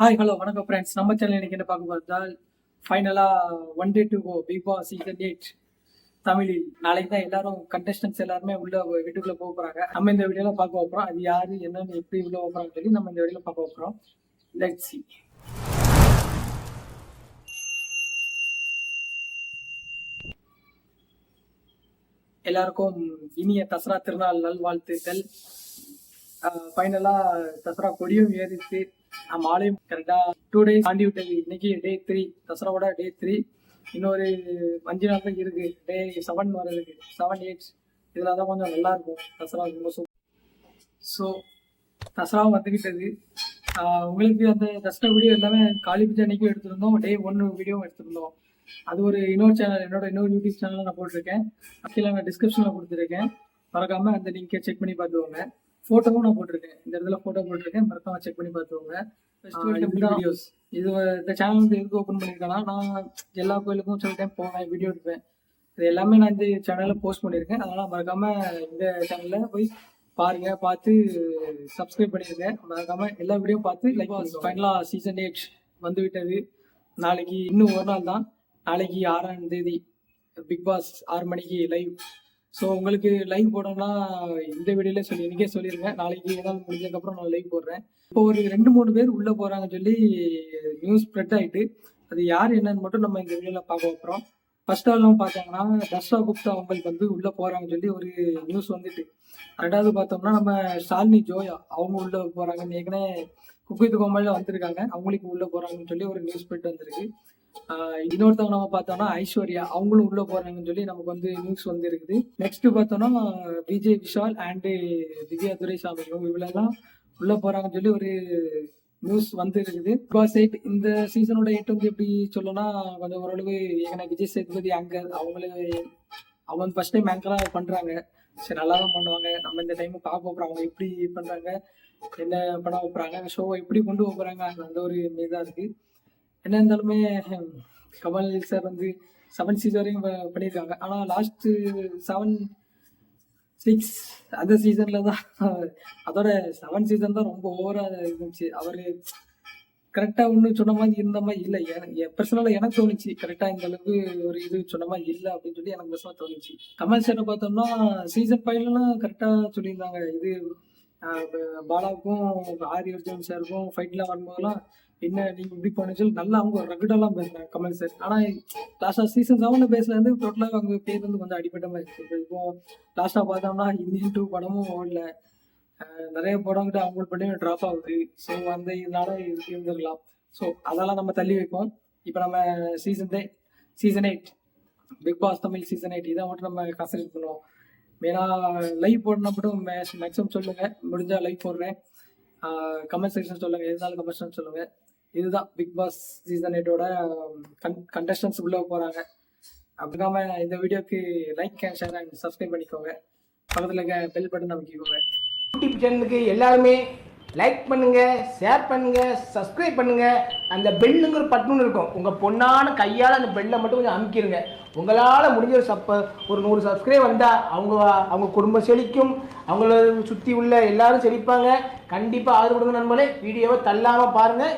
Hi hello வணக்கம் friends. நம்ம channel இன்னைக்கு என்ன பார்க்க போகிறதால் ஃபைனலாக one day to go Bigg Boss season 8 தமிழில் நாளைக்கு தான் எல்லாரும் கண்டஸ்டன்ஸ் எல்லாருமே உள்ள வீட்டுக்குள்ளே போக போகிறாங்க. நம்ம இந்த வீடியோவில் பார்க்க போகிறோம். அது யார் என்னன்னு எப்படி உள்ள போகிறாங்கன்னு சொல்லி நம்ம இந்த வீடியோவில் பார்க்க போகிறோம். Let's see. எல்லாருக்கும் இனிய தசரா திருநாள் நல்வாழ்த்துக்கள். ஃபைனலாக தசரா கொடியும் ஏறிச்சு. நம்ம ஆலயம் கரெக்டாக 2 days தாண்டி விட்டது. இன்னைக்கு டே 3, தசராவோட டே 3. இன்னொரு 5 நாள் தான் இருக்கு. டே 7 வரதுக்கு, 7, 8 இதில் தான் கொஞ்சம் நல்லா இருக்கும். தசரா ரொம்ப சூப்பர். ஸோ தசராவும் வந்துக்கிட்டது. உங்களுக்கு அந்த தசரா வீடியோ எல்லாமே காலி பிச்சை அன்னைக்கும் எடுத்திருந்தோம். டே 1 வீடியோவும் எடுத்திருந்தோம். அது ஒரு இன்னொரு சேனல், இன்னொரு யூடியூப் சேனலில் நான் போட்டிருக்கேன். கீழே நான் டிஸ்கிரிப்ஷனில் கொடுத்துருக்கேன். மறக்காமல் அந்த லிங்கை செக் பண்ணி பார்த்துக்கோங்க. ஃபோட்டோவும் நான் போட்டிருக்கேன். இந்த இடத்துல ஃபோட்டோ போட்டிருக்கேன். மறக்காம செக் பண்ணி பார்த்துக்கோங்க. வீடியோஸ் இது இந்த சேனல் வந்து எதுக்கு ஓப்பன் பண்ணியிருக்கேன்னா, நான் எல்லா கோயிலுக்கும் சில டைம் போவேன், வீடியோ எடுப்பேன். இது எல்லாமே நான் இந்த சேனலில் போஸ்ட் பண்ணியிருக்கேன். அதனால் மறக்காமல் இந்த சேனலில் போய் பாருங்க, பார்த்து சப்ஸ்கிரைப் பண்ணியிருக்கேன். மறக்காமல் எல்லா வீடியோ பார்த்து லைக் பண்ணுங்க. ஃபைனலாக சீசன் 8 வந்து விட்டது. நாளைக்கு இன்னும் ஒரு நாள் தான். நாளைக்கு 6ஆம் தேதி பிக் பாஸ் 6 மணிக்கு லைவ். ஸோ உங்களுக்கு லைவ் போடணும்னா இந்த வீடியோல இன்றைக்கே சொல்லிடுங்க. நாளைக்கு ஏதாவது முடிஞ்சதுக்கப்புறம் நான் லைவ் போடுறேன். இப்போ ஒரு 2-3 பேர் உள்ளே போகிறாங்கன்னு சொல்லி நியூஸ் ஸ்ப்ரெட் ஆகிட்டு, அது யார் என்னன்னு மட்டும் நம்ம இந்த வீடியோவில் பார்க்க வைக்கிறோம். ஃபர்ஸ்ட் ஆள்லாம் பார்த்தாங்கன்னா தர்ஷா குப்தா அவங்களுக்கு வந்து உள்ளே போகிறாங்கன்னு சொல்லி ஒரு நியூஸ் வந்துட்டு. ரெண்டாவது பார்த்தோம்னா நம்ம ஷாலினி ஜோயா அவங்க உள்ளே போகிறாங்கன்னு ஏற்கனவே குக் வித் கோமாளியில் வந்திருக்காங்க. அவங்களுக்கு உள்ளே போகிறாங்கன்னு சொல்லி ஒரு நியூஸ் ஸ்ப்ரெட் வந்திருக்கு. இன்னொருத்தவங்க நம்ம பார்த்தோம்னா ஐஸ்வர்யா அவங்களும் உள்ள போறாங்கன்னு சொல்லி நமக்கு வந்து நியூஸ் வந்து இருக்குது. நெக்ஸ்ட் பார்த்தோம்னா விஜய் விஷால் அண்டு திவ்யா துரைசாமி இவங்களெல்லாம் உள்ள போறாங்கன்னு சொல்லி ஒரு நியூஸ் வந்து இருக்குது. பிகாஸ் 8 இந்த சீசனோட 8 வந்து எப்படி சொல்லணும்னா கொஞ்சம் ஓரளவு ஏன்னா விஜய் சேதுபதி ஆங்கர் அவங்க ஃபர்ஸ்ட் டைம் ஆங்கரா பண்றாங்க. சரி, நல்லா தான் பண்ணுவாங்க. நம்ம இந்த டைம் பார்க்க போறோம் அவங்க எப்படி பண்றாங்க, என்ன பண்ண வைப்பாங்க, ஷோவை எப்படி கொண்டு போறாங்க, அந்த ஒரு இதாக இருக்கு. என்ன இருந்தாலுமே கமல் சார் வந்து 7 சீசன் வரையும் பண்ணியிருக்காங்க. ஆனால் லாஸ்ட்டு 7, 6 அந்த சீசனில் தான் அதோட 7 சீசன் தான் ரொம்ப ஓவராக இருந்துச்சு. அவர் கரெக்டாக ஒன்று சொன்ன மாதிரி இருந்த மாதிரி இல்லை. பர்சனலாக எனக்கு தோணுச்சு கரெக்டாக இந்த அளவுக்கு ஒரு இது சொன்ன மாதிரி இல்லை அப்படின்னு சொல்லி எனக்கு பர்சனலாக தோணுச்சு. கமல் சாரை பார்த்தோம்னா சீசன் 5லலாம் கரெக்டாக சொல்லியிருந்தாங்க. இது பாலாவுக்கும் ஆரி அர்ஜுன் சாருக்கும் ஃபைட்லாம் வரும்போதெல்லாம் என்ன நீங்க இப்படி பண்ணு சொல்லி நல்லா அவங்க ரகுடெல்லாம் பேசுறாங்க கமல் சார். ஆனா லாஸ்டா சீசன் 7 பேஸ்ல இருந்து டோட்டலாக அவங்க பேர் வந்து கொஞ்சம் அடிப்பட்ட மாதிரி இருக்கு. இப்போ லாஸ்டா பார்த்தோம்னா இந்தியன் 2 படமும் ஓடல, நிறைய படங்கிட்ட அவங்க பண்ணி ட்ராப் ஆகுது. ஸோ அந்த இதனால இருந்துருக்கலாம். ஸோ அதெல்லாம் நம்ம தள்ளி வைப்போம். இப்போ நம்ம season 8 Bigg Boss Tamil season 8 இதை மட்டும் நம்ம கான்சன்ட்ரேட் பண்ணுவோம். மெயினாக லைவ் போடணும் மட்டும் மேக்ஸிமம் சொல்லுங்க. முடிஞ்சா லைவ் போடுறேன். கமெண்ட் செக்ஷன் சொல்லுங்க, எதுனாலும் கமெண்ட் செக்ஷன் சொல்லுங்க. இதுதான் பிக் பாஸ் சீசன் 8ஓட கண்டஸ்டன்ஸ் உள்ள போறாங்க. அப்படிக்காம இந்த வீடியோக்கு like and share and subscribe பண்ணிக்கோங்க. பக்கத்தில் இருக்க பெல் பட்டன் அமைக்கிக்கோங்க. யூடியூப் சேனலுக்கு எல்லாருமே லைக் பண்ணுங்க, ஷேர் பண்ணுங்க, சப்ஸ்கிரைப் பண்ணுங்க. அந்த பெல்லுங்கிற பட்டன் இருக்கும், உங்க பொண்ணான கையால் அந்த பெல்லை மட்டும் கொஞ்சம் அமுக்கிடுங்க. உங்களால் முடிஞ்ச ஒரு 100 சப்ஸ்கிரைப் வந்தால் அவங்க குடும்பம் செழிக்கும், அவங்கள சுற்றி உள்ள எல்லாரும் செழிப்பாங்க. கண்டிப்பாக ஆதரவு கொடுங்க நண்பர்களே. வீடியோவை தள்ளாமல் பாருங்கள்.